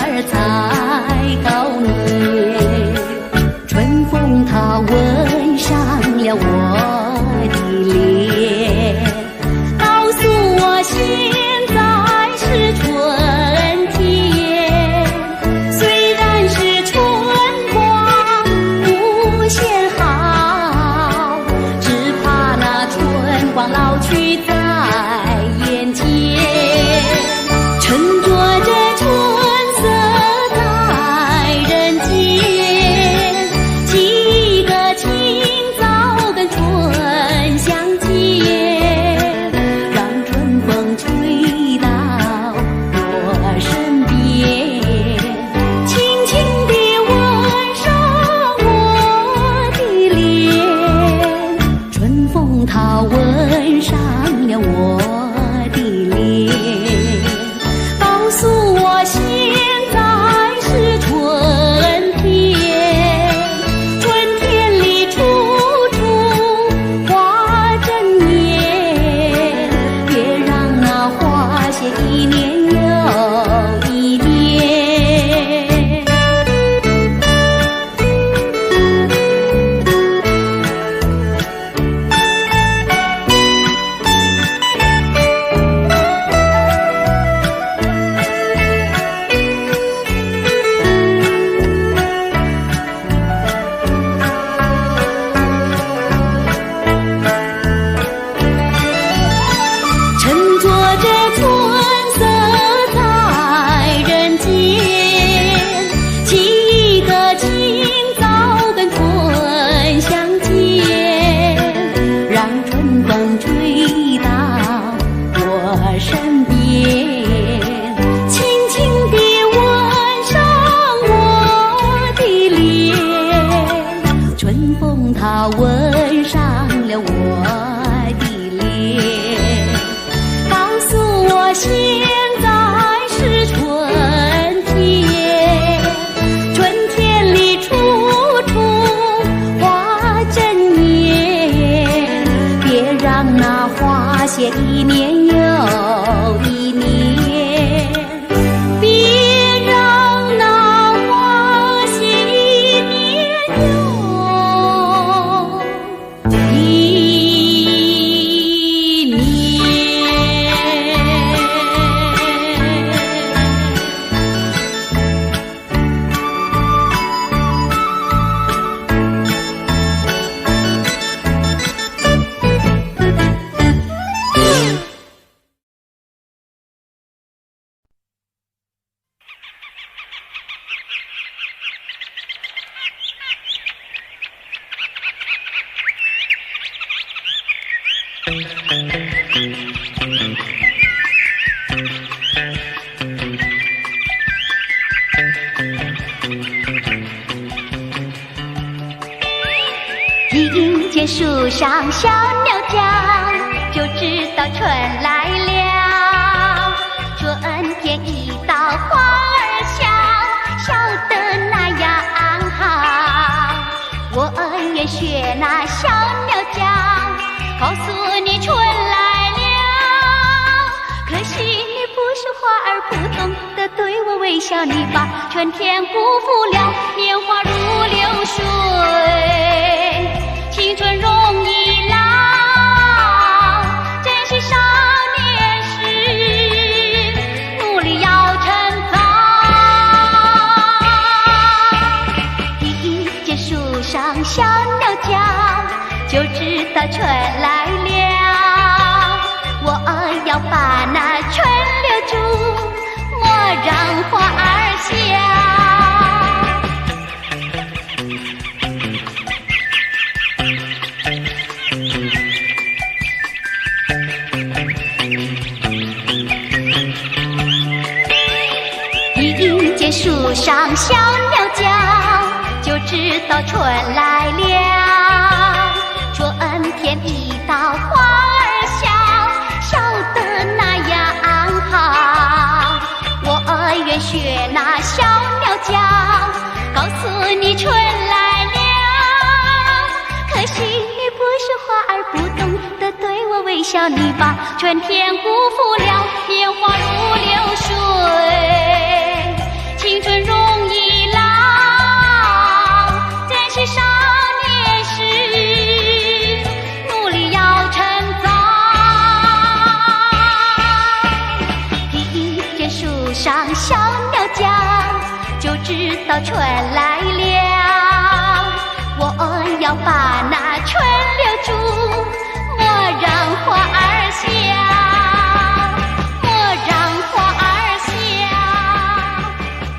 儿才高年，春风它吻上了我的脸，告诉我现在是春天。虽然是春光无限好，只怕那春光老去在眼前。乘着这春色在人间，几个清早跟春相见，让春风吹到我身边，轻轻地吻上我的脸。春风它吻上了我的脸，告诉我现在是春天。春天里处处花正艳，别让那花谢一年又一年。乘坐着春色在人间，几个清早跟春相见，让春风吹到我身边，轻轻地吻上我的脸。春风它吻上了我的脸，告诉我现在是春天。春天里处处花正艳，别让那花谢一年又一年，别让那花谢一年又一年。听见树上小鸟叫，就知道春来了。春天一到花儿笑，笑得那样好。我愿学那小鸟叫，告诉你春来了。可惜你不是花儿，不懂得对我微笑，你把春天辜负了，年华如流水。青春容易老，珍惜少年时，努力要趁早。听见树上小鸟叫，就知道春来了。我要把那春留住，莫让花儿笑。听见树上小鸟叫，就知道春来了。春天一到花儿笑，笑得那样好。我愿学那小鸟叫，告诉你春来了。可惜你不是花儿，不懂得对我微笑，你把春天辜负了，年华如流水。青小鸟叫，就知道春来了。我要把那春留住，莫让花儿笑，莫让花儿笑，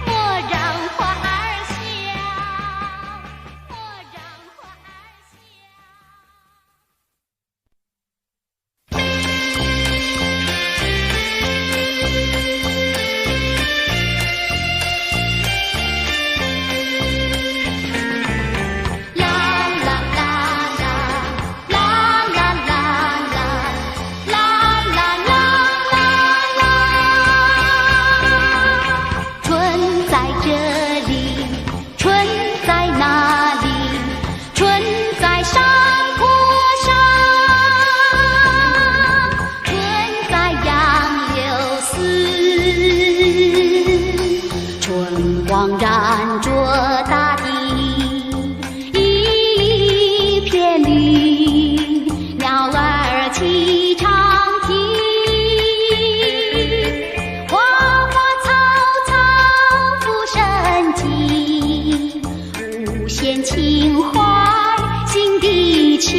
莫让花儿笑，莫让花儿笑。光染着大地一片绿，鸟儿齐唱啼，花花草草福生机，无限情怀心底情。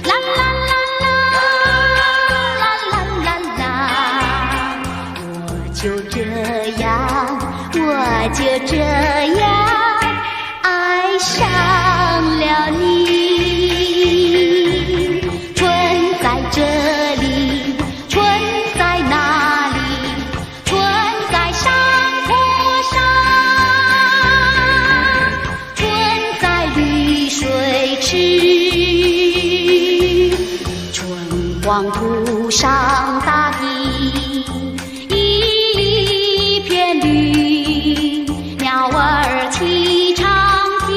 啦啦啦啦啦啦啦啦，我就这样，我就这样爱上了你。春在这里，春在哪里？春在山坡上，春在绿水池，春光铺上大地。鸟儿齐唱啼，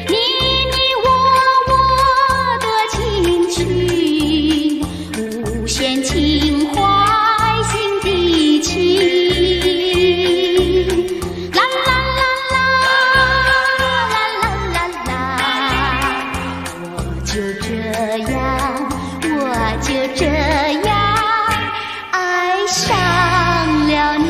你你我的情绪，无限情怀心底情。啦啦啦啦啦啦啦，我就这样，我就这样爱上了你。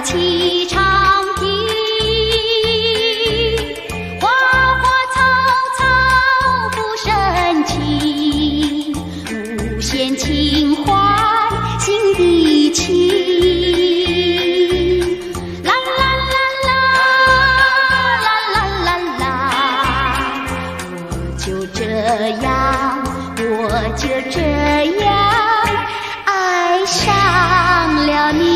齐唱啼，花花草草福生情，无限情怀心底情。啦啦啦啦啦啦啦啦，我就这样，我就这样爱上了你。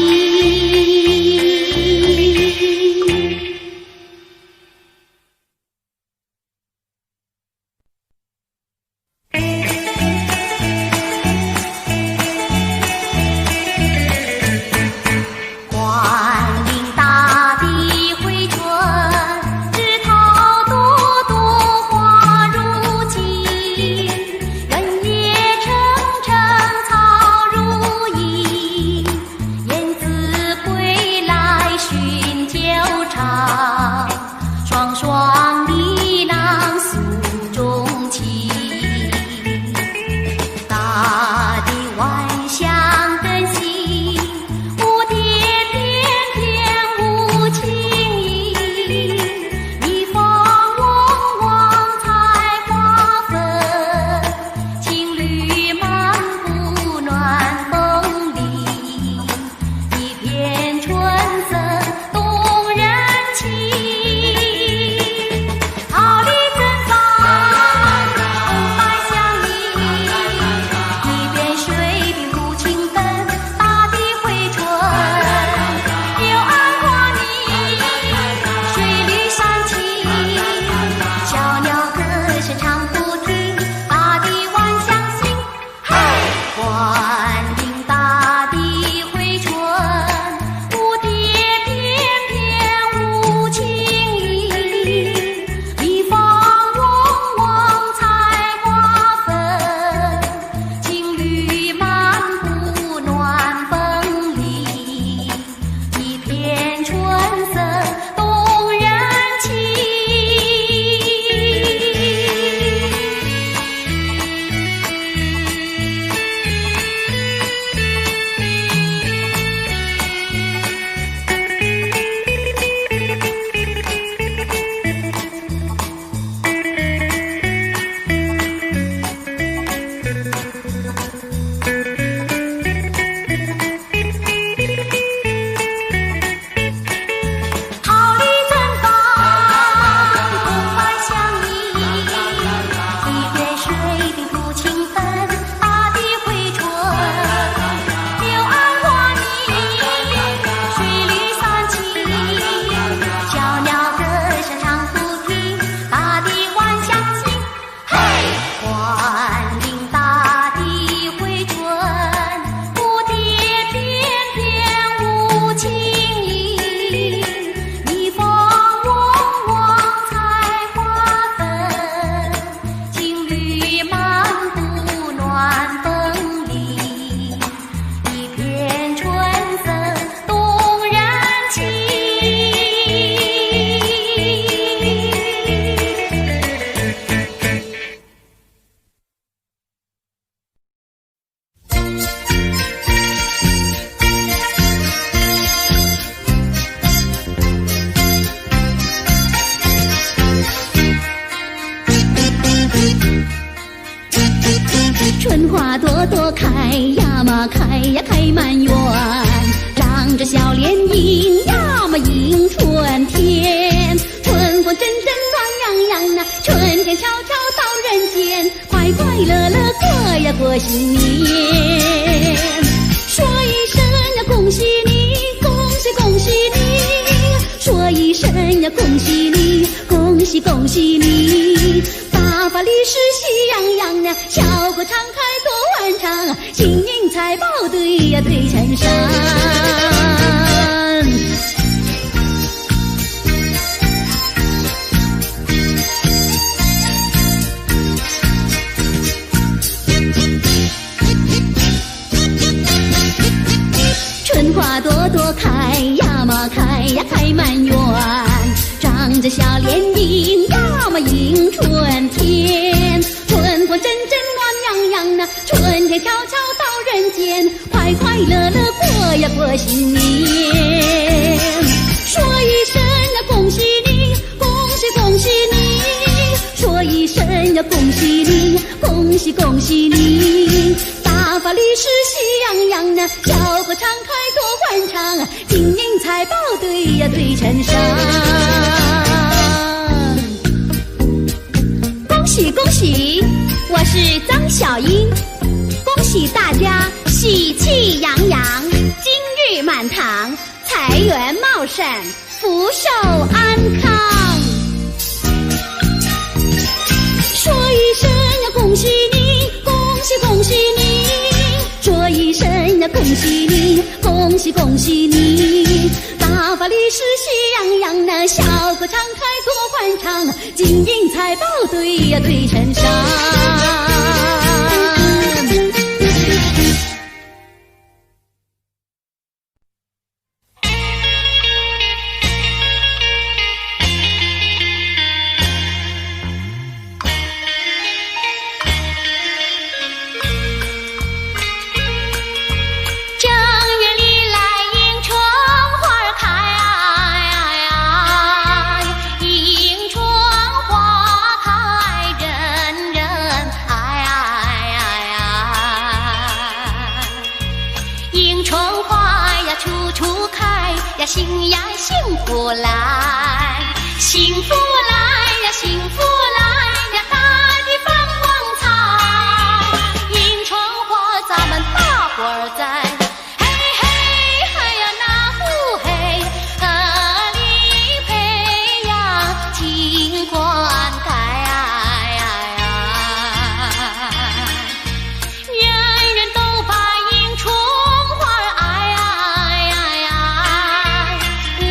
成春花朵朵开呀嘛开呀开满园，长着小莲迎呀嘛迎春天，春风阵阵暖洋洋呐，春天悄悄到人间，快快乐乐过呀过新年。说一声呀恭喜你，恭喜恭喜你，说一声呀恭喜你，恭喜恭喜你，大发利市喜洋洋呀，笑口常开多欢畅，金银财宝堆呀堆成山。春花朵朵开呀嘛开呀开满园，长着小莲迎呀嘛迎春天，春风阵阵暖洋洋呐，春天悄悄到人间，快快乐乐过呀过新年。说一声呀恭喜你，恭喜恭喜你，说一声呀恭喜你，恭喜恭喜你，大发利市喜洋洋呐，笑口常开多欢畅，金银财宝堆呀堆成山。恭喜恭喜，我是张小英，恭喜大家喜气洋洋，今日满堂，财源茂盛，福寿安康。说一声呀恭喜你，恭喜恭喜你，说一声呀恭喜你，恭喜恭喜你，大发利市喜洋洋呐，笑口常开多欢畅，金银财宝堆呀堆成山。幸呀幸福来，幸福来呀幸福来呀，大地放光彩，迎春花咱们大伙儿在，嘿嘿嘿呀那呼嘿，河里培呀金冠开人人都把迎春花爱无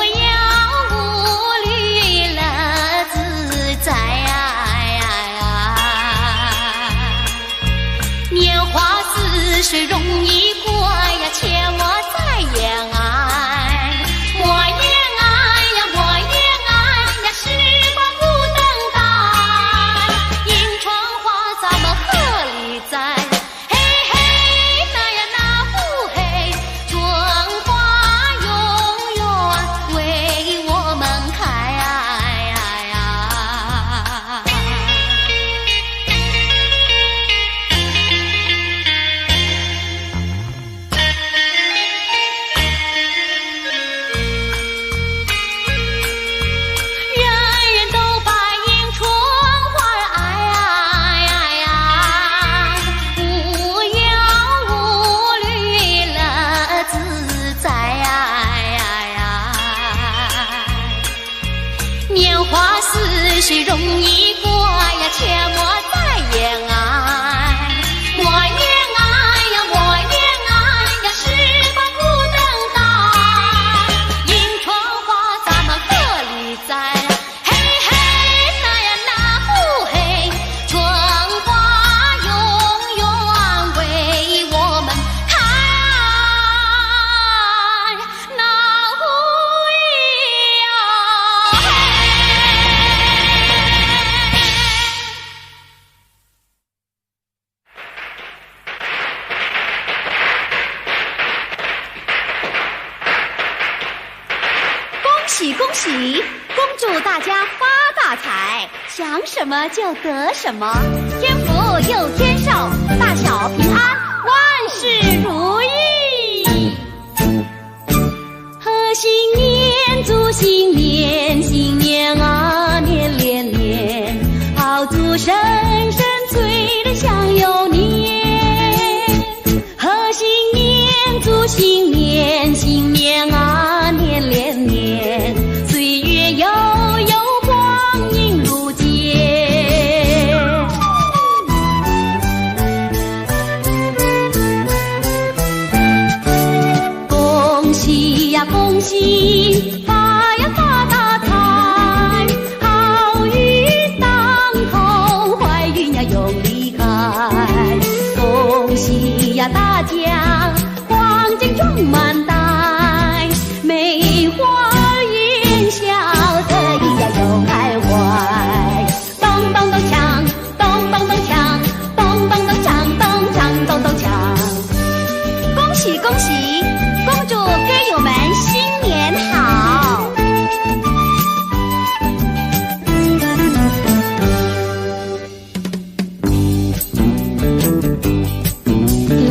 忧无虑乐自在年华似水容易过呀，切莫再言爱，莫言爱呀莫言爱呀，时光不等待，迎春花咱们贺礼在，嘿嘿那呀那呼嘿，春花永远为我们开人人都把迎春花爱无忧无虑乐自在年华似水容易过呀，切莫再言爱，莫言爱呀莫言爱呀，时光不等待，迎春花咱们贺礼在，嘿嘿那呀那呼嘿，春花永远为我们开那呼呀嘿。恭喜恭喜，恭祝大家发大发财，想什么就得什么，天福又天寿，大小平安，万事如意。贺新年，祝新年，新年啊年连年，炮竹声声催人想有年。贺新年，祝新年，新年啊年连年，岁月悠悠，光阴如箭。恭喜呀恭喜，发呀发大财，好运当头，坏运呀永离开。恭喜呀大家，黄金装满袋，梅花烟笑，得意呀又开怀。咚咚咚锵，咚咚咚锵，咚咚咚锵，咚锵咚咚锵。恭喜恭喜，恭祝歌友们新年好！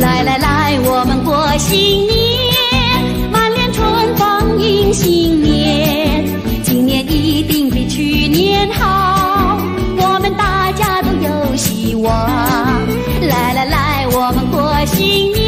来来来，我们过新年，满脸春风迎新年。今年一定比去年好，我们大家都有希望。来来来，我们过新年，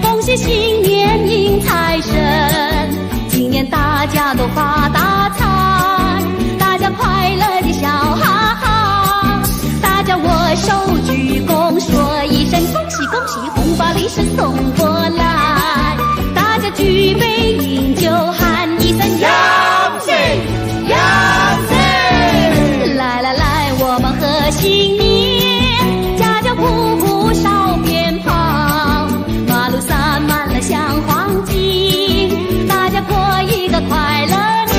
恭喜新年迎财神。今年大家都发大财，大家快乐的笑哈哈，大家握手鞠躬，说一声恭喜恭喜，红包利是送过来，大家举杯饮酒，喊一声杨子杨子。来来来，我们贺新年，家家户户烧鞭炮，马路洒满了像黄金，大家过一个快乐年。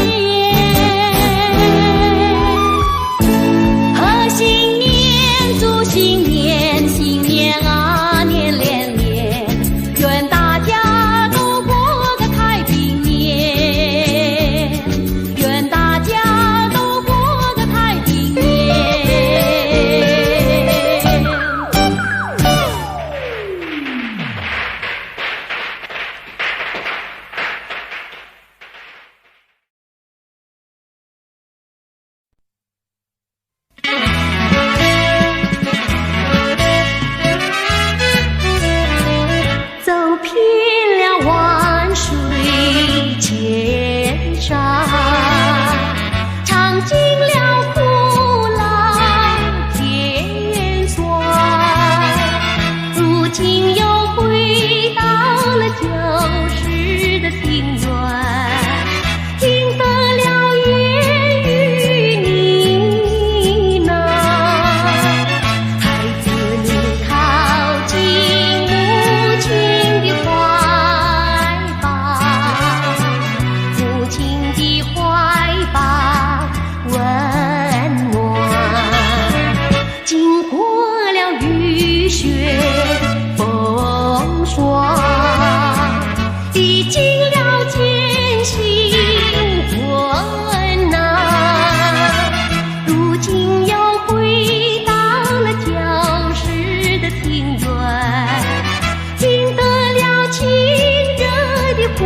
贺新年，祝新年，新年啊年连年，愿大家都过个太平年，愿大家都过个太平年。走遍了万水千山，尝尽了苦辣甜酸，如今又回到了旧时的庭院，听得了烟雨呢喃。孩子你靠近母亲的怀抱，母亲的怀抱温暖。经过了雨雪风霜，历经了艰辛困难，如今又回到了旧时的庭院，听得了亲热的呼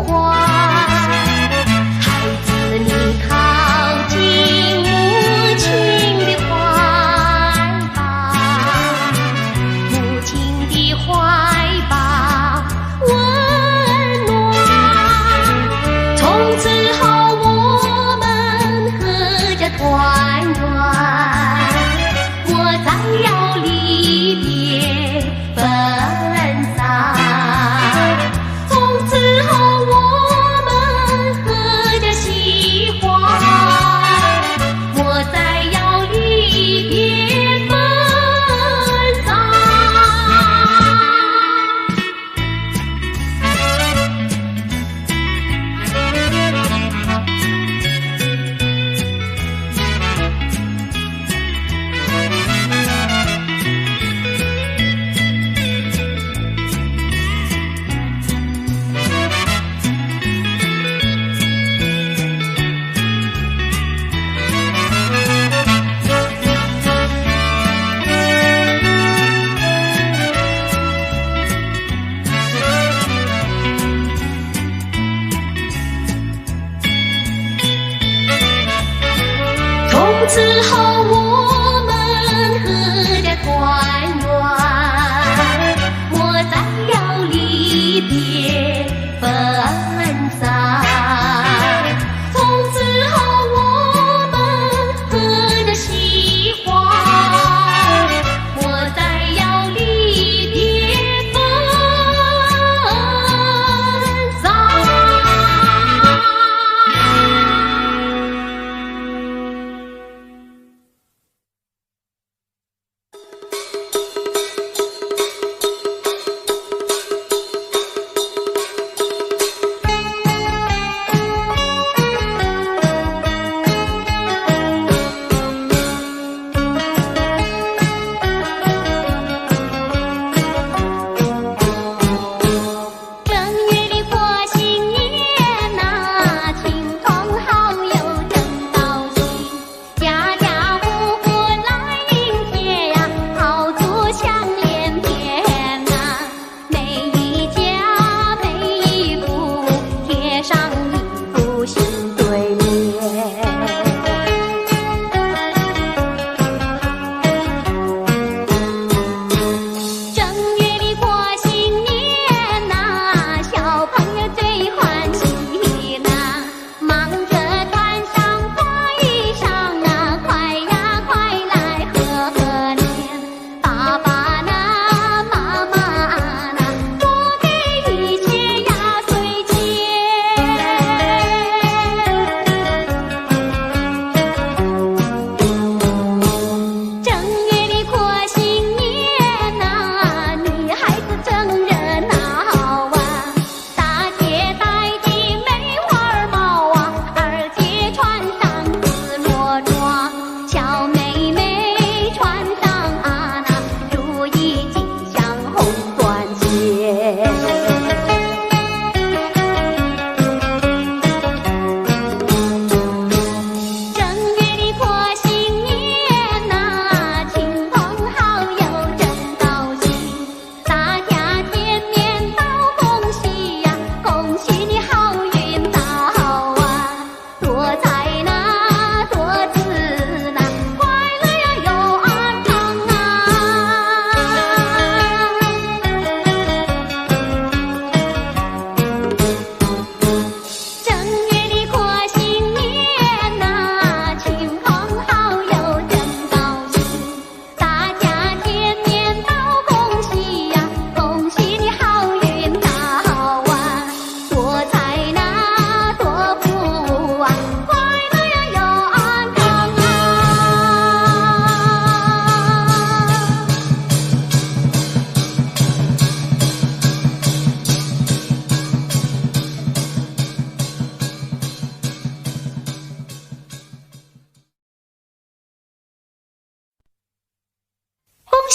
唤。孩子你靠近母亲的怀抱，母亲的怀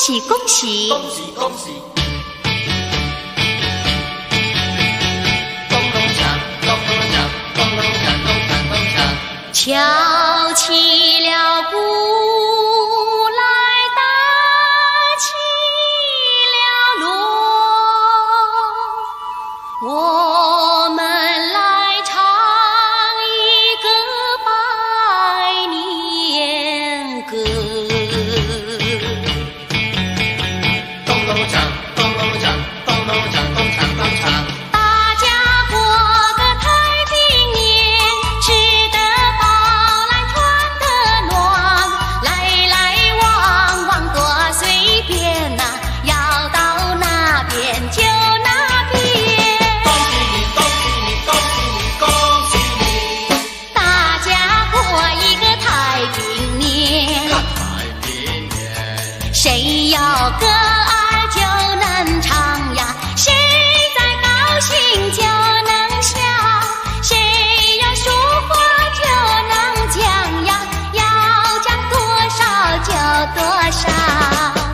喜恭喜！恭喜恭喜！咚咚锵，咚咚锵，咚咚锵，咚锵咚锵。敲起了鼓来，打起了锣，我们来唱一个百年歌。咚咚锵，咚咚锵，咚咚锵，咚锵咚锵。大家过个太平年，吃得饱来穿得暖，来来往往多随便呐，要到哪边就哪边。恭喜你，恭喜你，恭喜你，恭喜你！大家过一个太平年，太平年，谁要歌儿就能唱呀，谁在高兴就能笑，谁要说话就能讲呀，要讲多少就多少。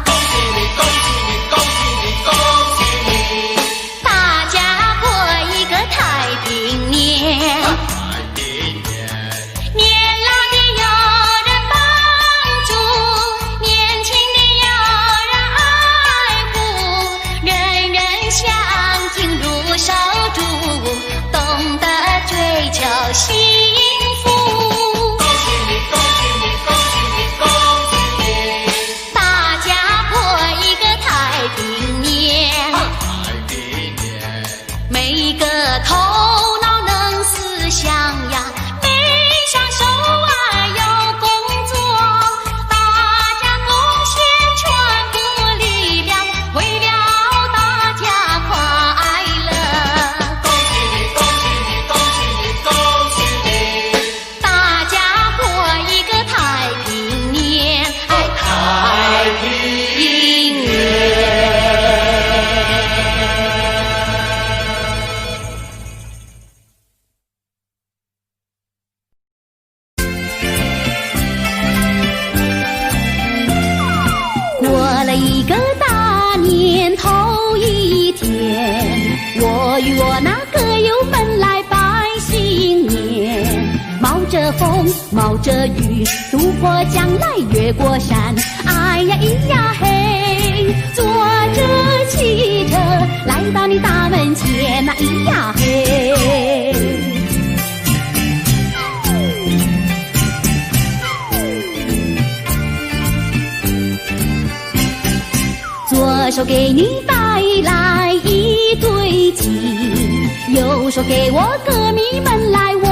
恭喜你，恭喜你，恭喜你，恭喜你！大家过一个太平年，太平年，年老的有人帮助，年轻的有人爱护，人人相敬如手足，懂得追求幸福。恭喜你，恭喜你，恭喜你，恭喜你！大家过一个太平年，太平年，每个头脑能思想呀，背上手腕有工作，大家贡献全部力量，为了大家快乐。恭喜你，恭喜你，恭喜你，恭喜你！大家过一个太平年，太平过了一个大年头一天，我与我那歌友们来拜新年。冒着风，冒着雨，渡过江来越过山，哎呀咿呀嘿，坐着汽车来到你大门前，那咿呀嘿。左手给你带来一对情，右手给我歌迷们来握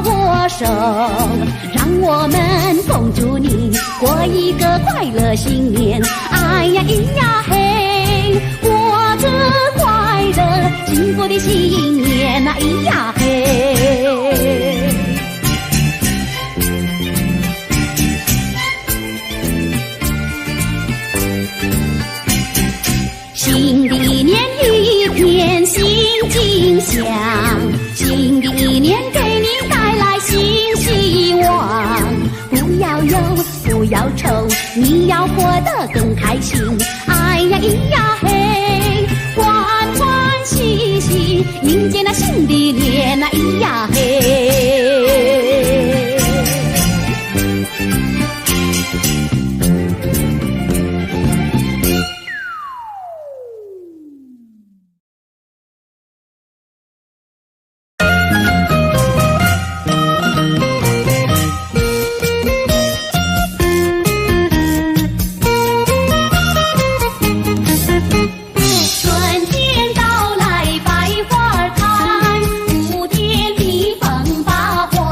握手，让我们恭祝你过一个快乐新年，哎呀咿呀嘿，过个快乐幸福的新年，那咿呀嘿。新的一年一天新景象，新的一年给你带来新希望。不要忧，不要愁，你要活得更开心。哎呀咿呀嘿，欢欢喜喜迎接那新的年，那咿呀嘿。春天到来百花开，蝴蝶蜜蜂把花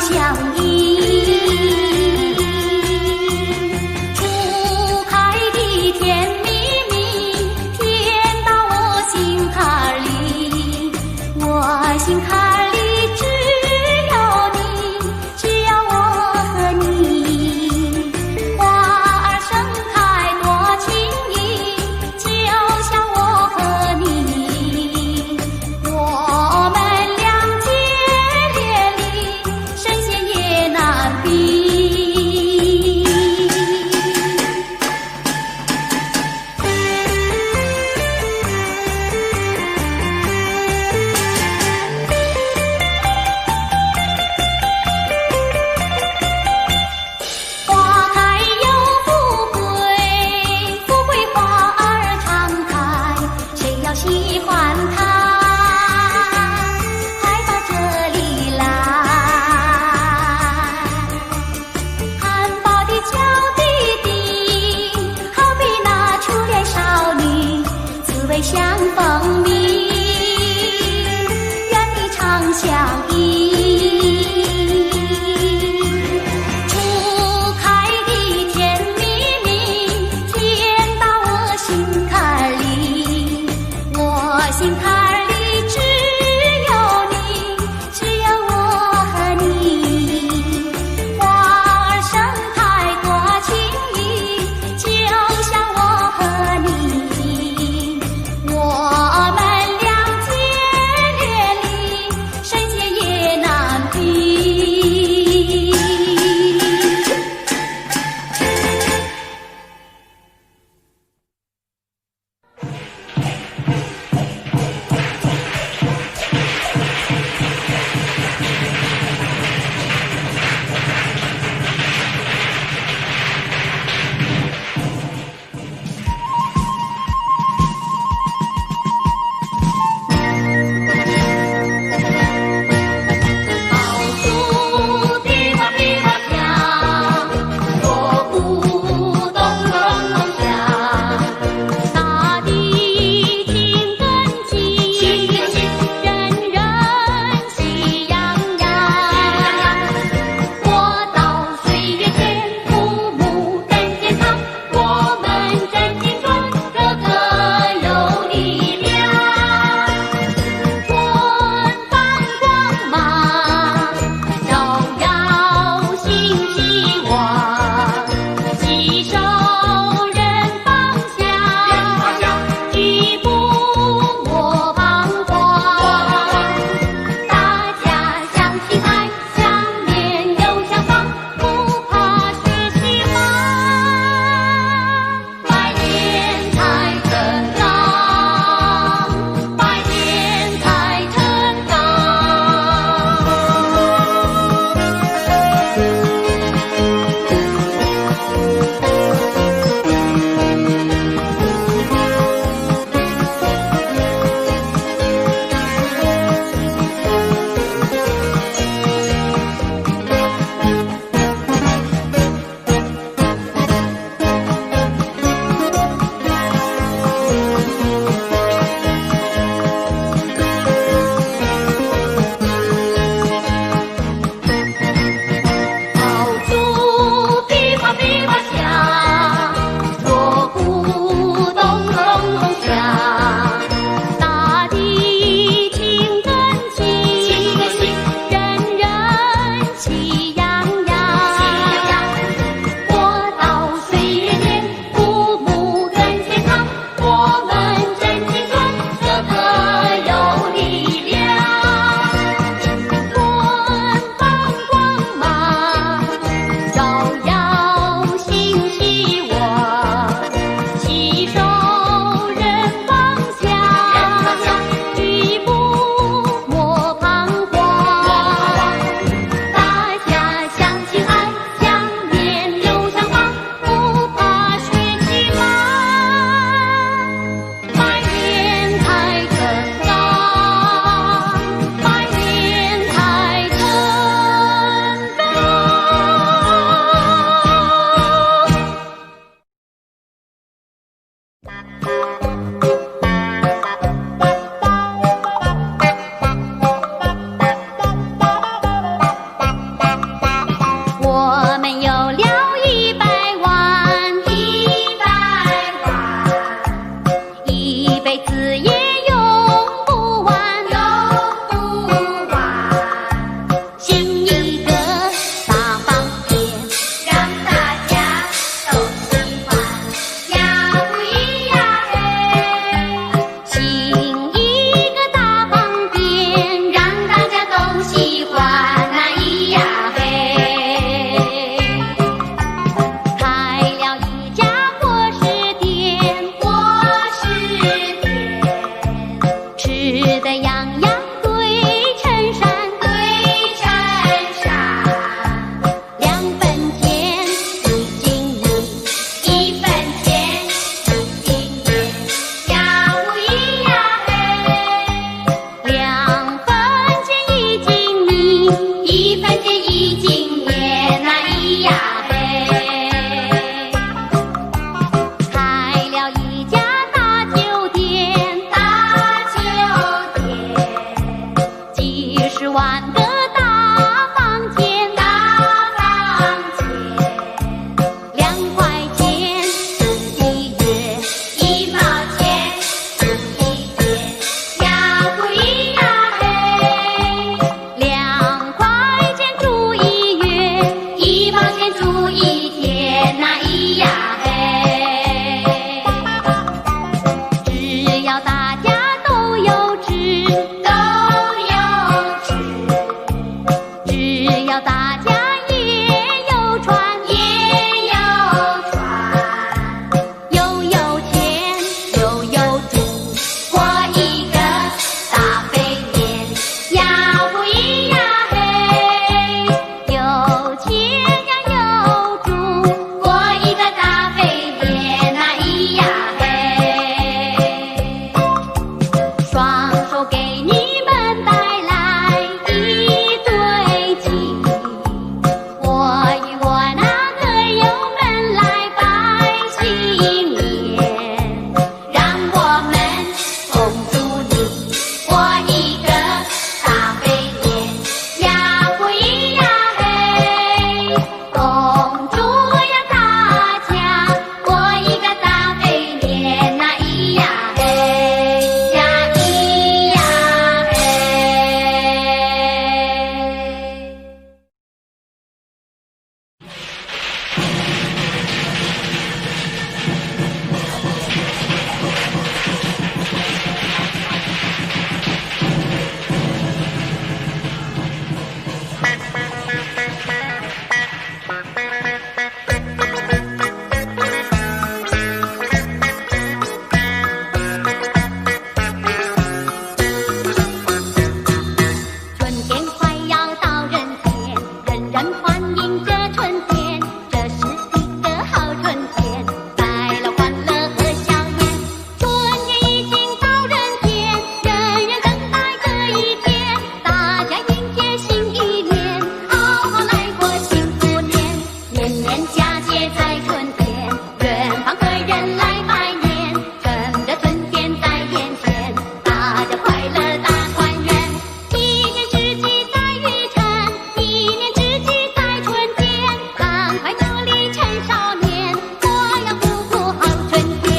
相依。初开的甜蜜蜜，甜到我心坎里，我心坎里只有你，只有我和你。花儿盛开多轻易，就像我和你。我们俩结连理，神仙也难欢迎着春天，这是一个好春天，来了欢乐和笑颜。春天已经到人间，人人等待这一天，大家迎接新一年，好好来过幸福年。年年佳节在春天，远方客人来拜年，趁着春天在眼前，大家快乐大团圆。一年四季在于晨，一年四季在春天，赶快努力趁少年，过呀不顾好春天。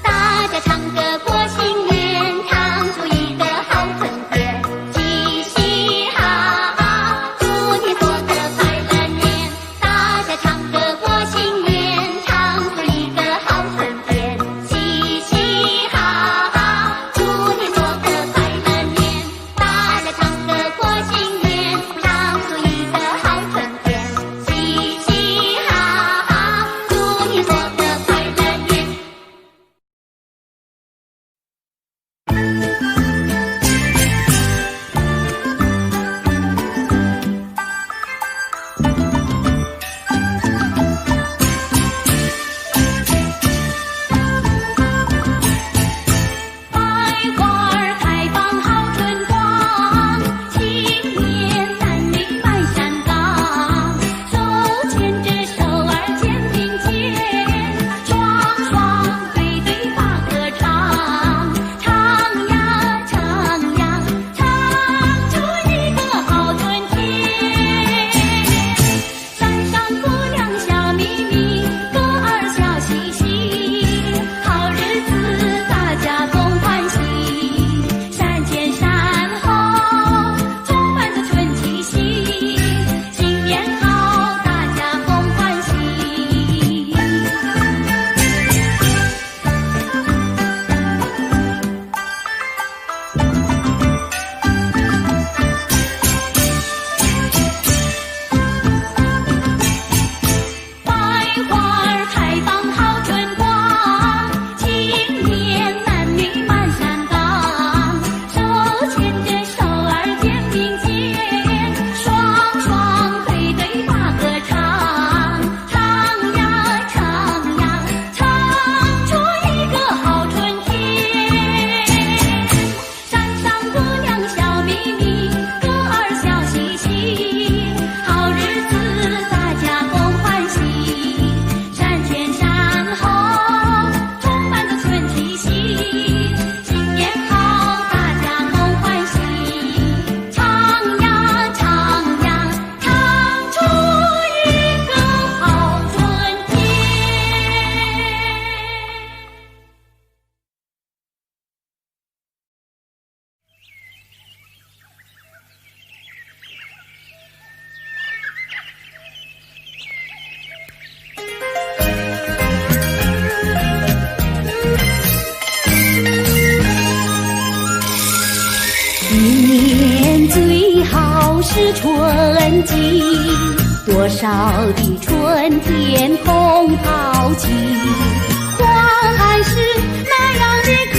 大家唱歌过新年，唱出一个好春天，嘻嘻哈哈，祝你过个快乐年。大家唱歌过新年，唱出一个好春天，嘻嘻哈哈，祝你过个快乐年。大家唱歌过新年，唱出一个好春天，嘻嘻哈哈，祝你过个快乐年。百花儿开放好春光，青年男女满山岗，手牵着手儿肩并肩，双双对对把歌唱，唱呀唱呀唱出一个好春天。山上姑娘笑眯眯，歌儿笑嘻嘻，好日子大家共欢喜。山前山后充满着春气息，新年好，大家共欢喜。百花儿开放好春光，青年男女满山岗，手牵着手儿肩并肩，双双对对把歌唱，唱呀唱呀唱出一个好春天。山上姑娘笑眯眯，歌儿笑嘻嘻，好日子大家共欢喜。山前山后充满着春气息，新年好，大家共欢喜。唱呀唱呀唱出一个好春天。今年最好是春季，多少的春天空抛弃，花还是那样的开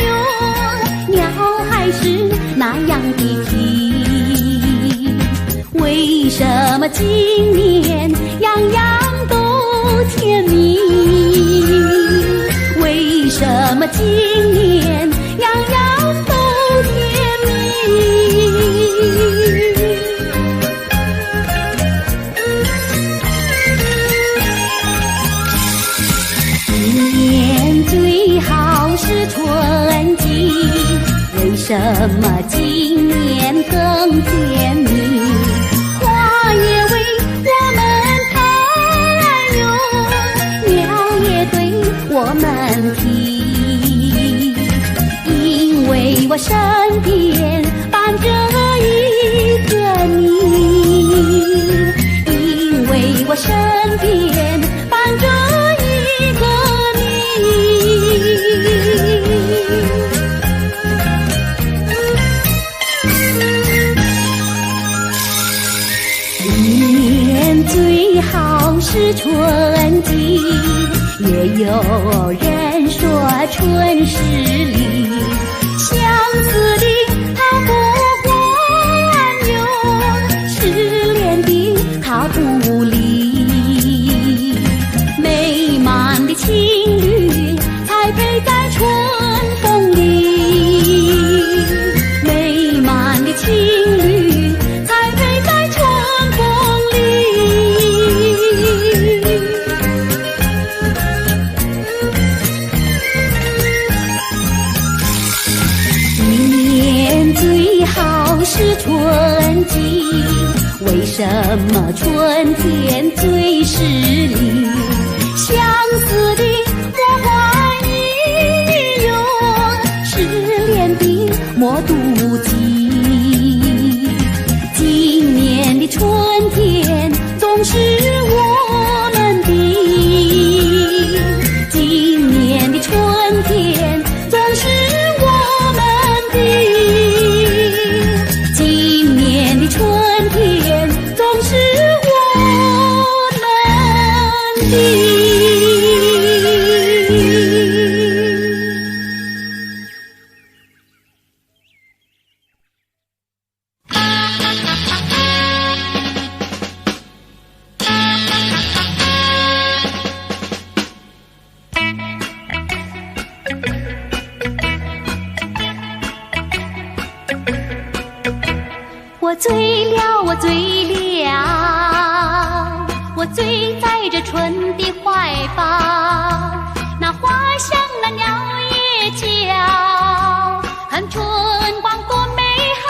哟，鸟还是那样的啼。为什么今年样样都甜蜜？为什么今年样样都甜蜜？今年最好是春季，为什么今年更甜蜜？花也为我们开哟，鸟也对我们啼，因为我身边伴着一个你，因为我身边伴着一个你。今年最好是春季，也有人说春是里，相思的它不管用，失恋的它不离。美满的情侣栽培在春风里，美满的情侣栽培在春风里。一年最好是春季，为什么春天最是里？相思的莫怀疑用，失恋的莫妒忌。今年的春天总是我们的，今年的春天总是我们的，今年的春天总是我们的。我醉了，我醉了，我醉在这春的怀抱。那花香，那鸟也叫，看春光多美好。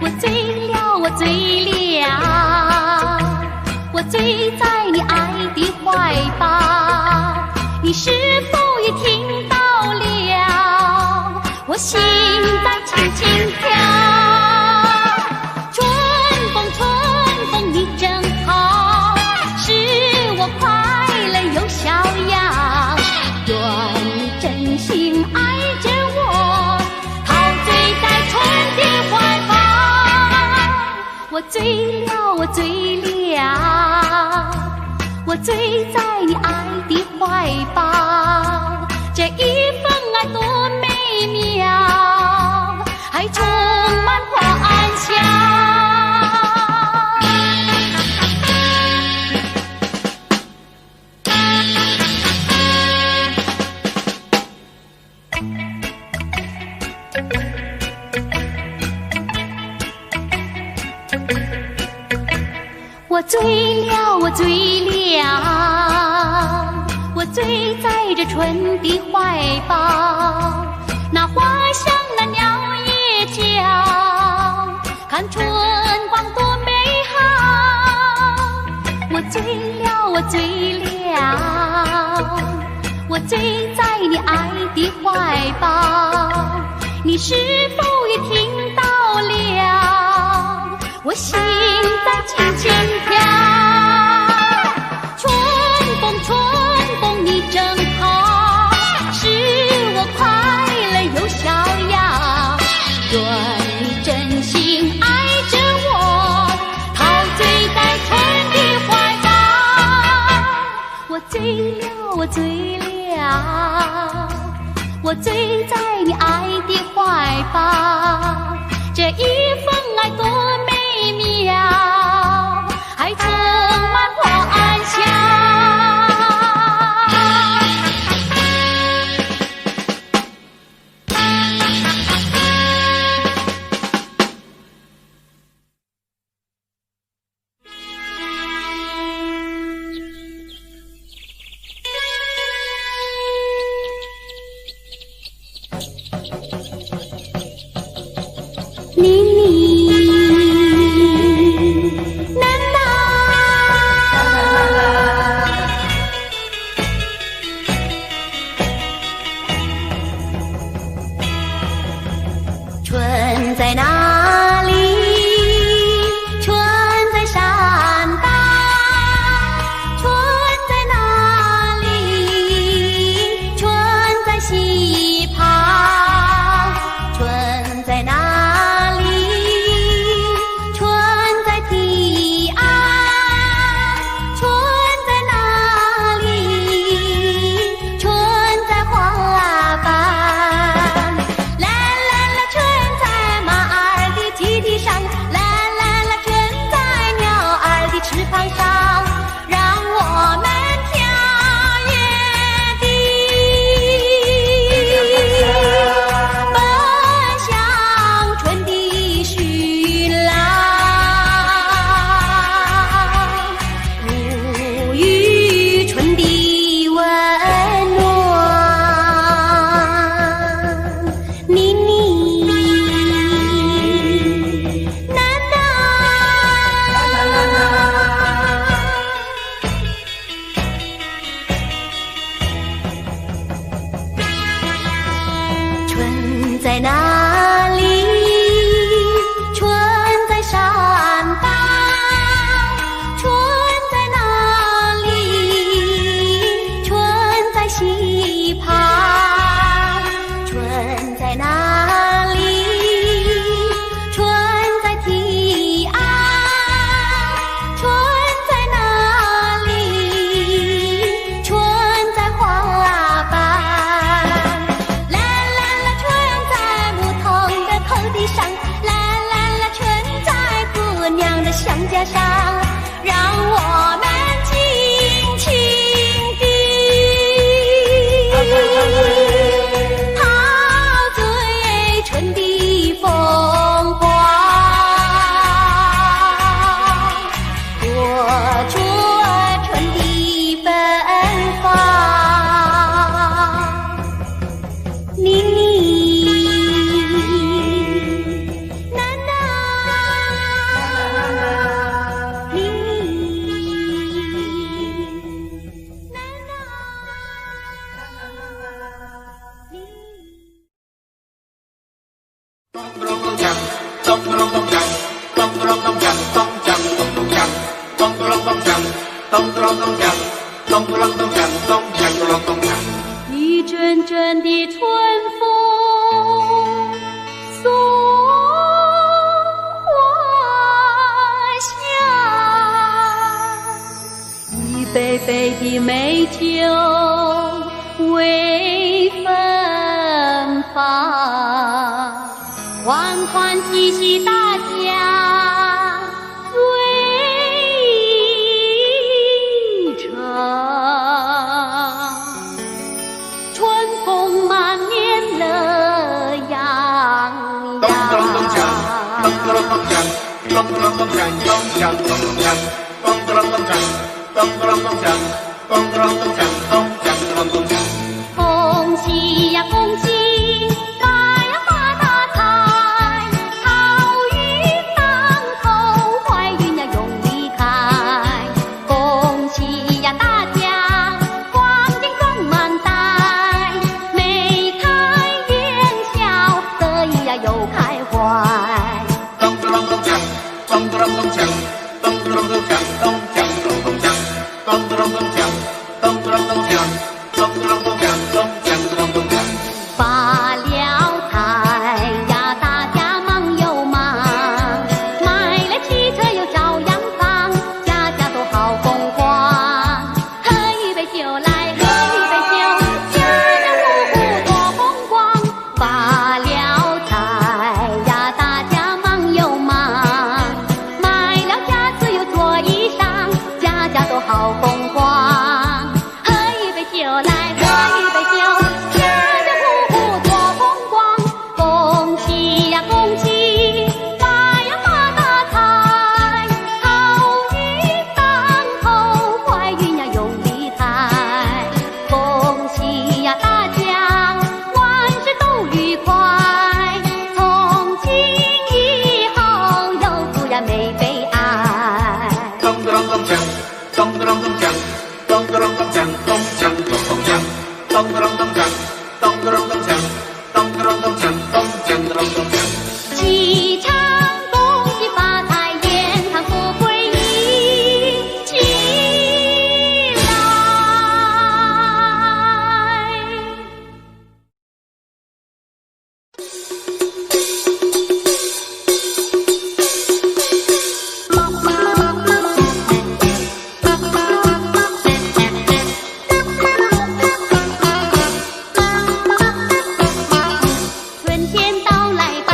我醉了，我醉了，我醉在你爱的怀抱。你是否也听到了我心在轻轻跳？我醉了，我醉了，我醉在你爱的怀抱。这一份爱多美妙，还充满欢笑。我醉了，我醉了，我醉在这春的怀抱。那花香，那鸟也叫，看春光多美好。我醉了，我醉了，我醉在你爱的怀抱。你是否也听到了我心在轻轻跳？春风，春风你真好，使我快乐又逍遥。愿你真心爱着我，陶醉在春的怀抱。我醉了，我醉了，我醉在你爱的怀抱。这一份爱多美妙，还充满欢笑。春在哪里？春在山岗。春在哪里？春在溪旁。春在哪里？春在堤岸。春在哪里？在哪里？春在山岗。春在哪里？春在溪旁。春在哪里？春在堤岸。春在哪里？春在花瓣。啦啦啦，春在不同的土地上，啦啦啦，春在姑娘的乡家上，让我们尽情地陶醉春的风光，活出春的芬芳。妮妮，娜娜，妮妮，娜娜，妮妮。咚咚咚锵，咚咚咚锵，咚咚咚锵，咚锵咚咚锵，咚咚咚锵，咚咚咚锵，咚咚咚锵，咚锵咚咚锵。一阵阵的春风送花香，一杯杯的美酒微芬芳，欢欢喜喜大家醉成，春风满面乐洋咚咚咚锵，咚洋。咚咚锵，咚咚咚锵，咚锵咚咚锵，咚咚咚锵，咚咚咚锵，咚咚咚锵，咚锵咚咚锵。恭喜呀恭喜，发呀发大财，好运当头，坏运呀永离开。恭喜呀大家，光景装满袋，眉开眼笑，得意呀又开怀。咚咚咚锵，咚咚咚锵，咚咚咚锵，咚锵咚咚锵，咚咚咚锵，咚咚咚锵，咚咚咚锵，咚锵咚咚锵。发了财呀，大家忙又忙，买了汽车又照样放，家家都好风光。喝一杯酒来，喝一杯酒，家家户户多风光。发了财呀，大家忙又忙，买了家子又做衣裳，家家都好风光。喝一杯酒来，喝一杯酒，家家户户多风光。恭喜呀恭喜，发呀发大财，好运当头，坏运呀永离开。恭喜呀大家，万事都愉快，从今以后有福呀没悲哀。咚咚咚锵，咚咚咚锵，咚咚咚锵，咚锵咚咚锵，咚咚咚锵，咚咚咚锵，咚咚咚锵，咚锵咚咚锵。齐唱恭喜发财，延长富贵一起来。春天到来，百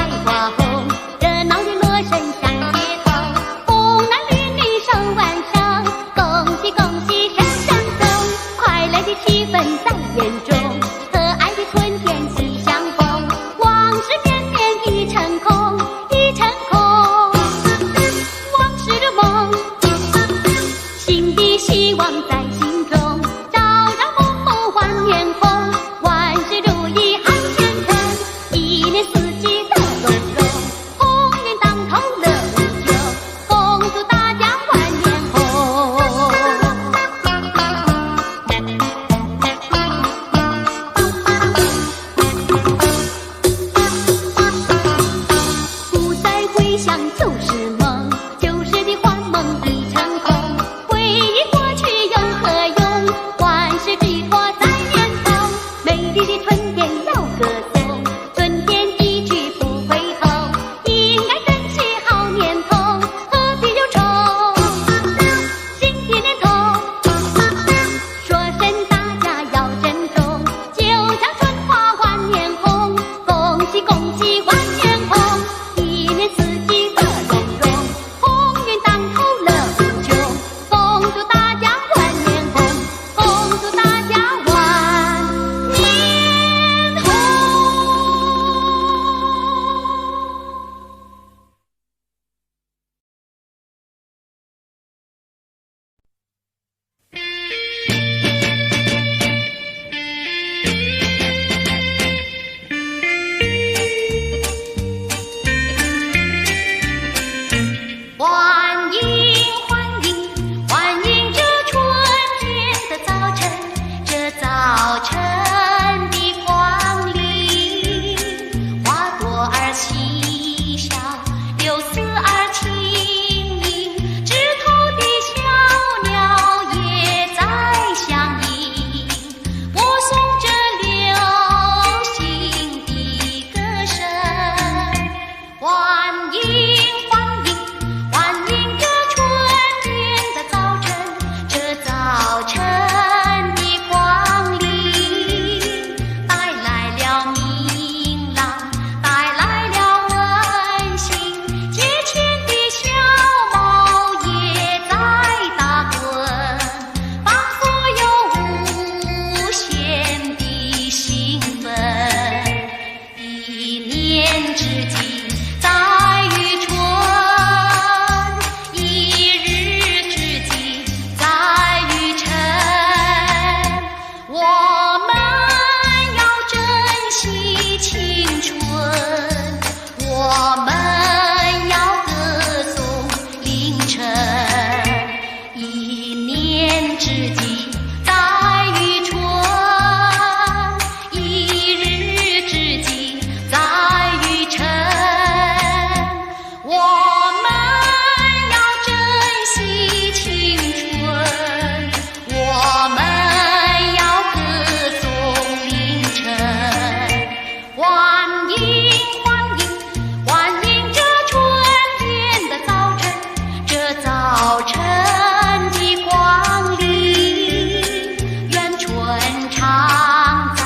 常在，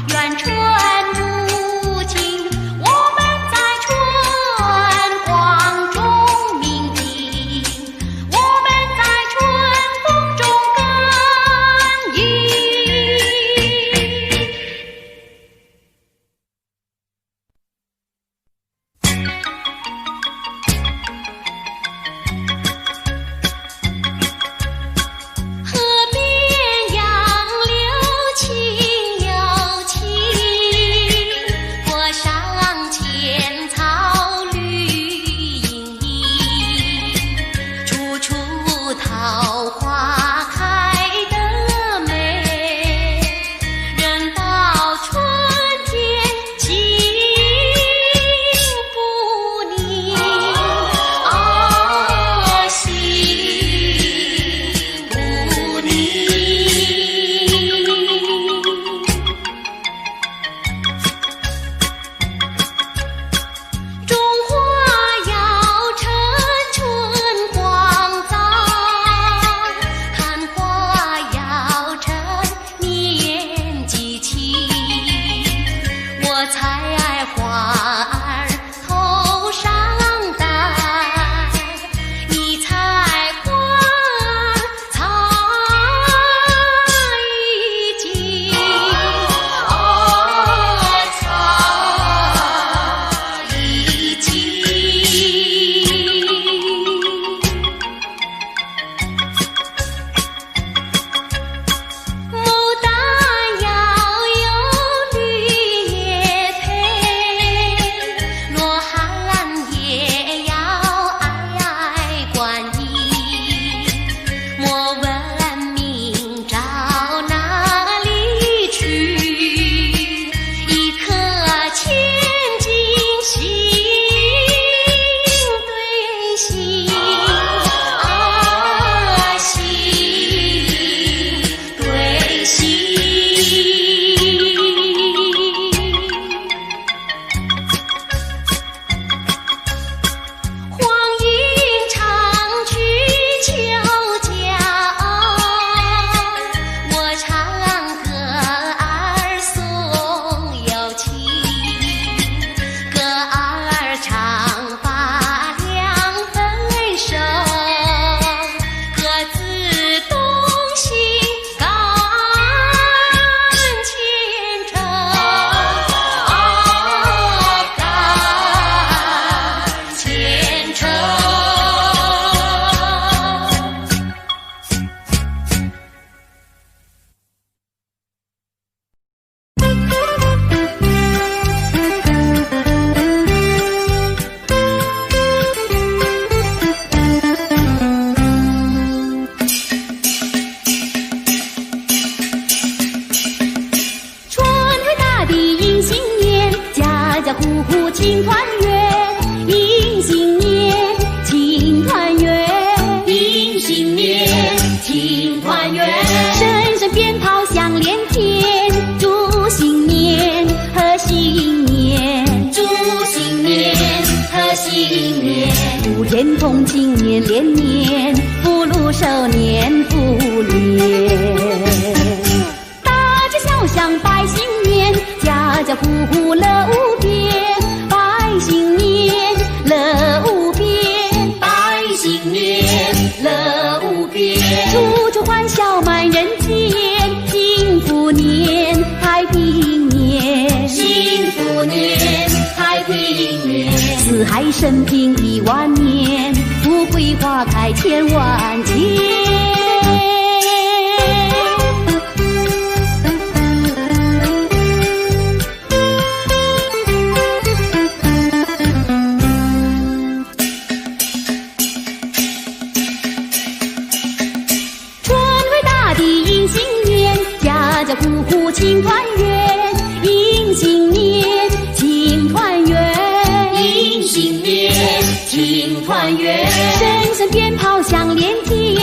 愿春不尽，我们在春光中鸣笛，我们在春风中耕耘。河边杨柳青又青，坡上浅草绿茵茵，处处桃花开得美，人到春天心不宁，心不宁。种花要趁春光早，看花要趁年纪轻。我采花儿头上戴，你采花儿采一茎，采一茎。牡丹要有绿叶配，罗汉也要爱观音。莫问明朝哪里去，一颗千金心对心，心对心。黄莺唱曲秋叫，我唱歌儿送友情，歌儿唱罢两分手，各自东西赶前程，赶前程。春回大地迎新年，家家户户庆团圆。迎新年，庆团圆，迎新年，庆团圆。声声鞭炮响连天，祝新年贺新年，祝新年贺新年。福田同庆年连年，福禄寿年福年。大街小巷拜新年，家家户户乐无边。拜新年乐无边，拜新年乐无边。处处欢笑满人间，幸福年太平年，幸福年太平年。四海升平10000年，富贵花开千万千。家家户户庆团圆，迎新年庆团圆，迎新年庆团圆。声声鞭炮响连天，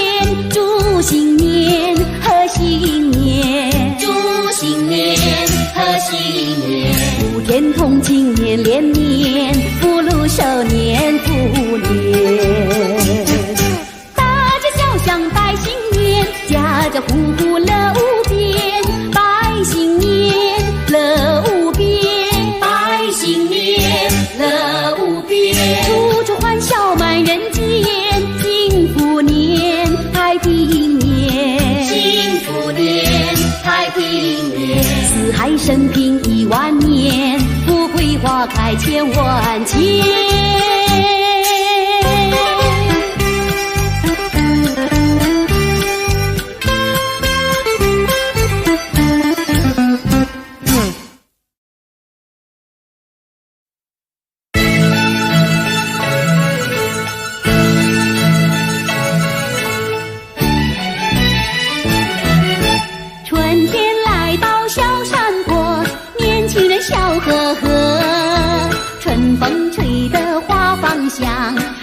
祝新年贺新年，祝新年贺新年。福田同庆年连年，福禄寿年福年。大街小巷拜新年，家家户户乐无边。拜四海升平10000年，富贵花开千万千。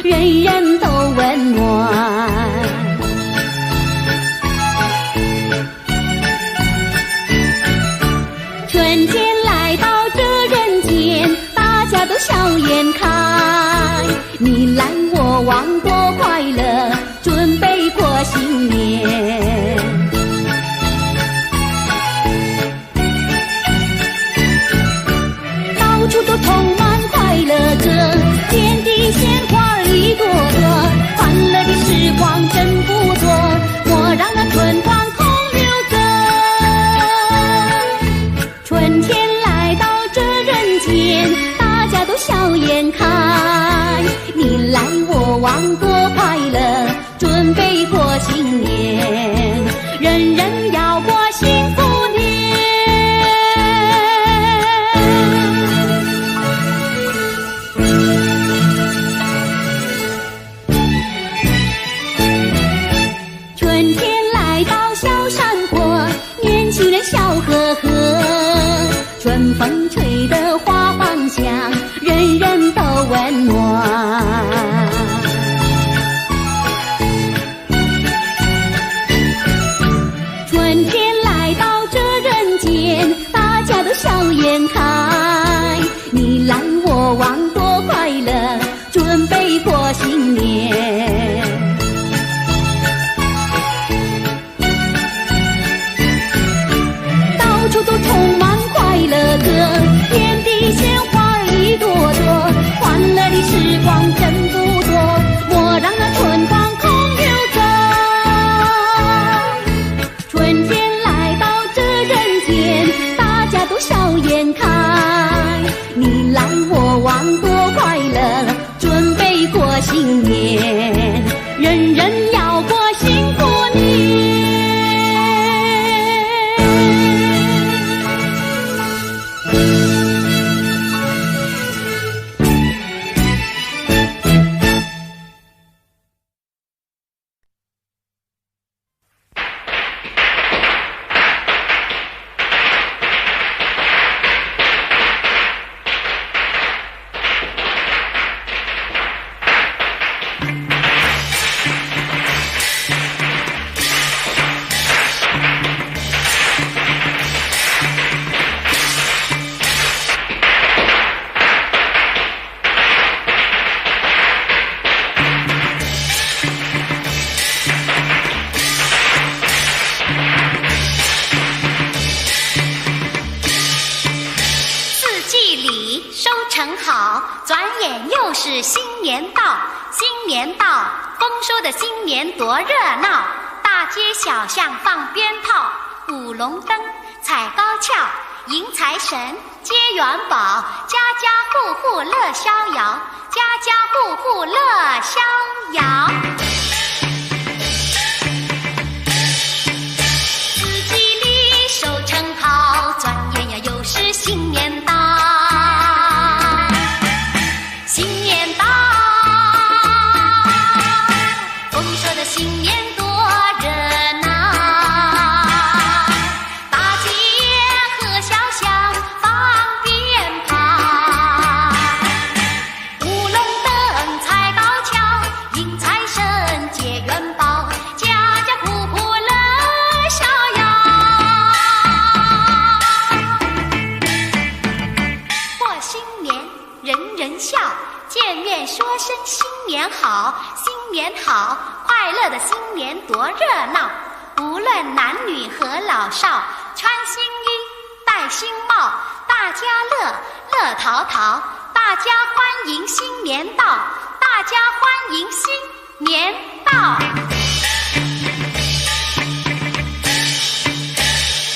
人人都温暖，春天来到这人间，大家都笑颜开，你来我往多快乐，准备过新年。到处都充满快乐歌，天地鲜花一朵朵，欢乐的时光真不错，莫让那春光空留着。春天来到这人间，大家都笑颜开，你来我往多快乐，准备过新年，人人要过幸福年。笑呵呵，春风吹得花芳香，人人都温暖。春天来到这人间，大家都笑颜开，你来我往多快乐，准备过新年。到处都充满快乐歌，天地鲜花一朵朵，欢乐的时光真不多，莫让那春光空留着。春天来到这人间，大家都笑颜开，你来我往多快乐，准备过新年，人人要过幸福年。是新年到，新年到，丰收的新年多热闹！大街小巷放鞭炮，舞龙灯，踩高跷，迎财神，接元宝，家家户户乐逍遥，家家户户乐逍遥。四季里收成好，转眼呀又是新年到。新年多热闹，大街和小巷放鞭炮，舞龙灯，踩高跷，迎财神，接元宝，家家户户乐逍遥。过新年人人笑，见面说声新年好，新年好。快乐的新年多热闹，无论男女和老少，穿新衣，戴新帽，大家乐，乐淘淘，大家欢迎新年到，大家欢迎新年到。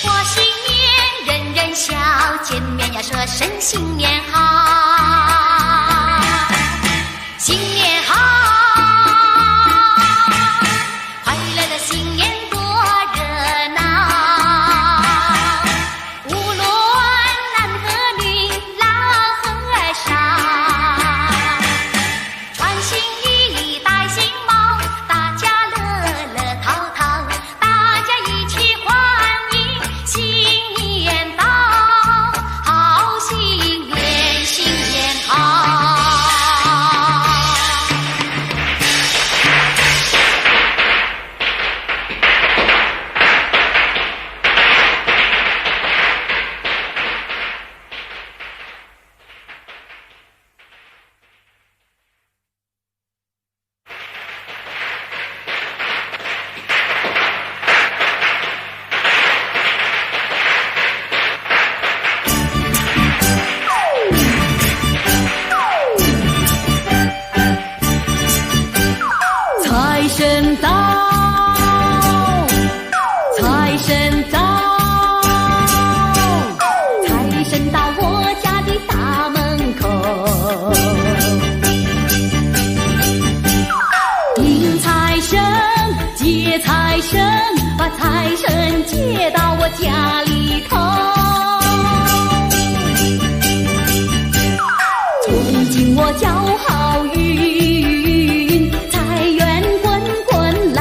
过新年人说声新年好，新年好，快乐的新年多热闹，无论男和女，老和少，穿新衣，戴新帽，大家乐乐淘淘，大家一起欢迎新年到，好新年，新年好。财神到，财神到，财神到我家的大门口。迎财神，接财神，把财神接到我家里头。从今我叫好运，财源滚滚来，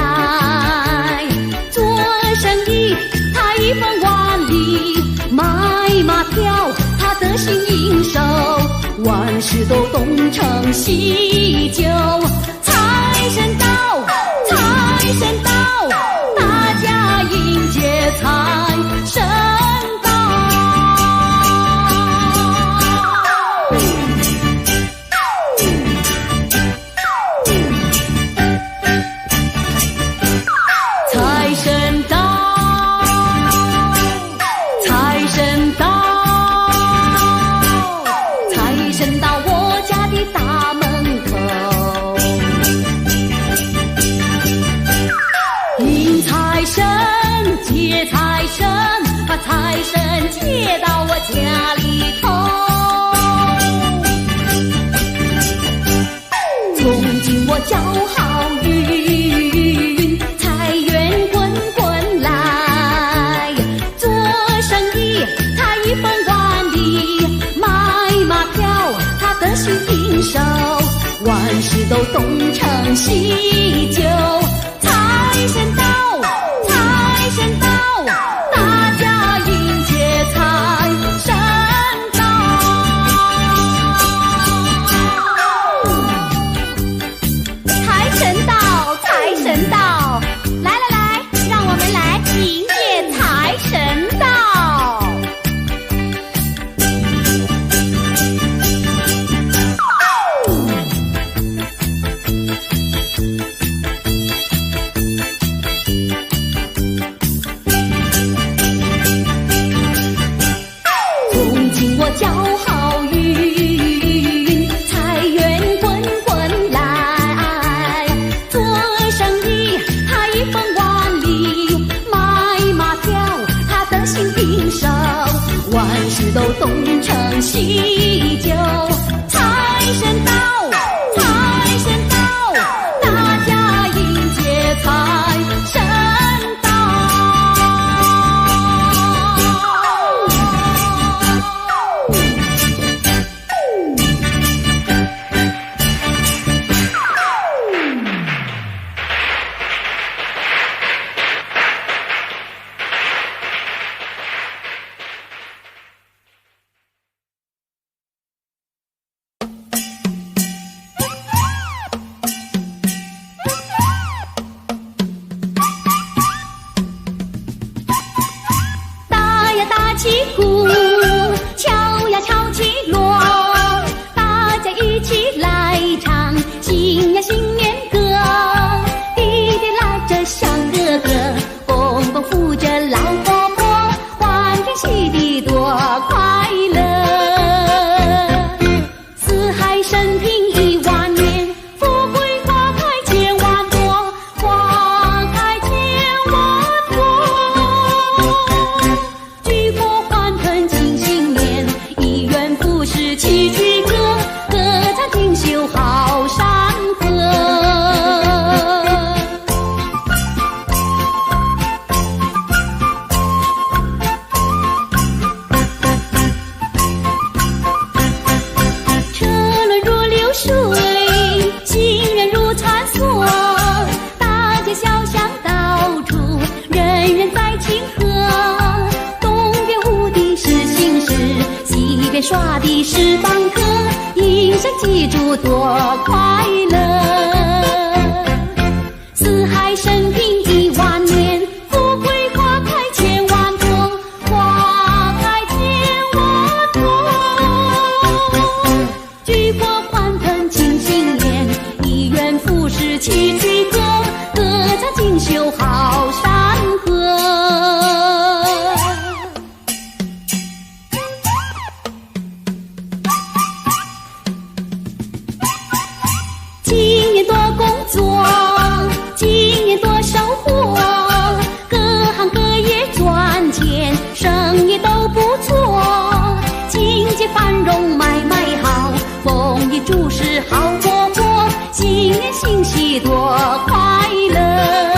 做生意他一分万利，买马票他得心应手，万事都东成西就。财神到，财神到，大家迎接财神到。财神到，财神到，财神到我家的大门口。迎财神，接财神，把财神接到我家里头。从今我叫好运，财源滚滚来，做生意他一分万利，买马票他得心应手，万事都东成西就。财神到，财神到，大家迎接财神到。财神到，财神到，来来来，让我们来迎接财神到。从今我叫好运，财源滚滚来，做生意他一分万利，买马票他得心应手，万事都东成西就。财神到，财神到，大家迎接财神到。年耍的是当歌，一生记住多快乐。四海升平10000年，富贵花开千万朵，花开千万朵。举国欢腾庆新年，一元复始齐聚歌，歌唱锦绣好山河。今年多工作，今年多收获，各行各业赚钱，生意都不错，经济繁荣，买卖好，丰衣足食好活泼，新年新喜多快乐。